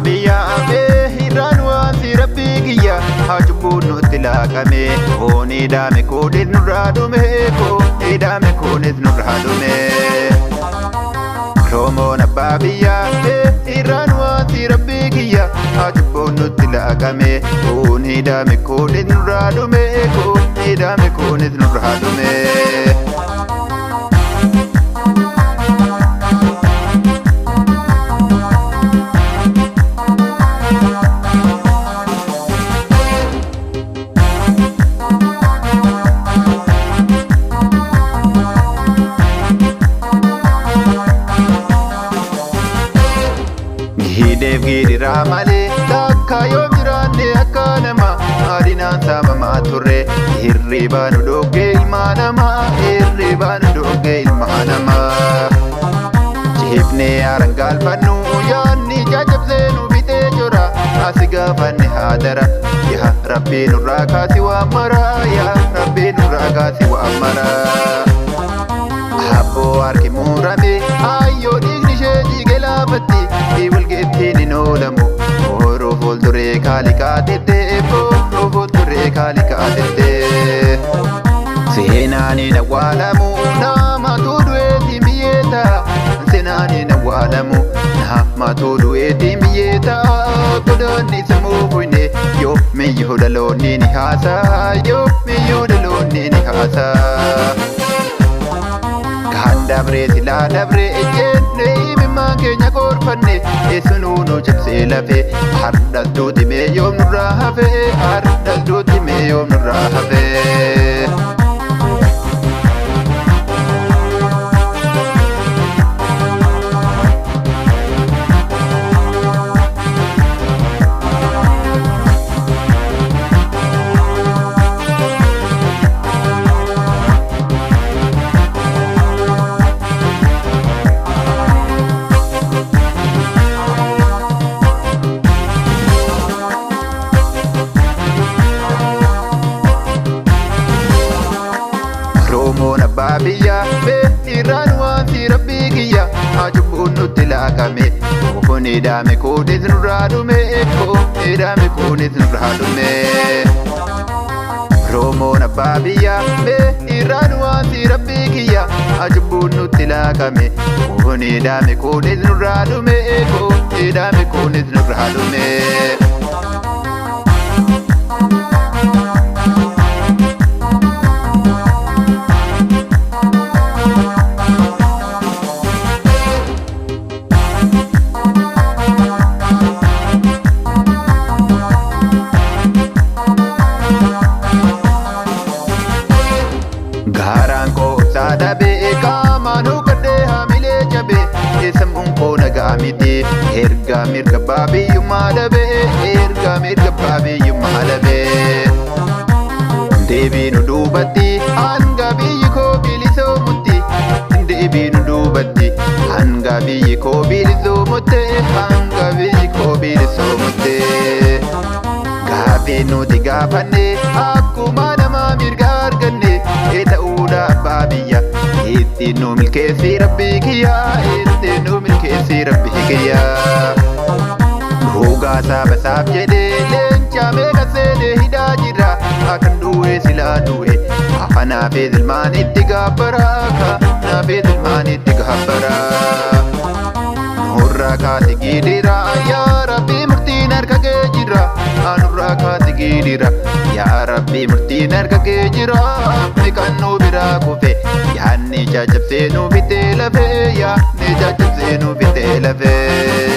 biyyaa irraan waanti rabbii kiyya haa cubbuun nutti laaqame kooni daame koonis nurraa dhume kooni daame koonis nurraa dhume Oromoon abbaa biyyaa irraan waanti rabbii kiyya haa cubbuun nutti laaqame kooni daame koonis nurraa dhume kooni daame koonis nurraa dhume Hideef gidiraa malee takka yoom jiraanne akka nama adinaan saamamaa turre hirribaa nu dhoggee ilmaa namaa hirribaa nu dhoggee ilmaa namaa Jeefnee arangaalfannu yaanni jajjabsee nu bitee jira asi gaafanne haadara yaa Rabbii nurraa kaasi waan maraa yaa Rabbii nurraa kaasi waan maraa Abboo harki murame ayyoo dhiigni ishee dhiige laafatti walgeettiin hin oolamu Oroo fuulduree kaaliqaa tettee Oroo fuulduree kaaliqaa tettee Seenaan hin awwaalamu namatu du'eetiin biyyee ta'a Seenaan hin awwaalamu namatu du'eetiin biyyee ta'a Godaanni sammuu fuyne yoo miyyuu dhaloonni ni haasaa yoo miyyuu dhaloonni ni haasaa Dabree silaa dabree ejjennee imimmaan keenya korfanne eessunuu nu cabsee lafee har'as duuti mee yoom nurraa hafee har'as duuti mee yoom nurraa hafee Oromoon abbaa biyyaa irraan waanti rabbii kiyya haa cubbuun nutti laaqame kooni daame koonis nurraa dhume kooni daame koonis nurraa dhume Oromoon abbaa biyyaa irraan waanti rabbii kiyya haa cubbuun nutti laaqame kooni daame koonis nurraa dhume kooni daame koonis nurraa dhume Gaaraan koo saadabee qaamaan hukadhee haamilee jabee sammuun koo nagaa miti erga mirga baabiyyummaa dhabee erga mirga baabiyyummaa dhabee Deebii nu duubatti hanga biyyi koo bilisoomutti Deebii nu duubatti hanga biyyi koo bilisoomutti hanga biyyi koo bilisoomutti Gaaffii nuti gaafanne akkuma namaa mirga arganne ta'uudha abbaa biyya ittiin nu milkeessi rabbii kiyya ittiin nu milkeessi rabbii kiyya Dhugaa saabasaaf jedhee leencaa meeqa seenee hidhaa jira akkan du'e silaa du'e afanaafee ilmaan itti gaabbara afanaafee ilmaan itti gaabbara Nurraa kaasi gidira yaa Rabbii murtiin harka kee jira Nurraa kaasi gidira yaa Rabbii murtiin harka kee jira Kan nu biraa kufe yaanni jajjabsee nu bitee lafee yaanni jajjabsee nu bitee lafee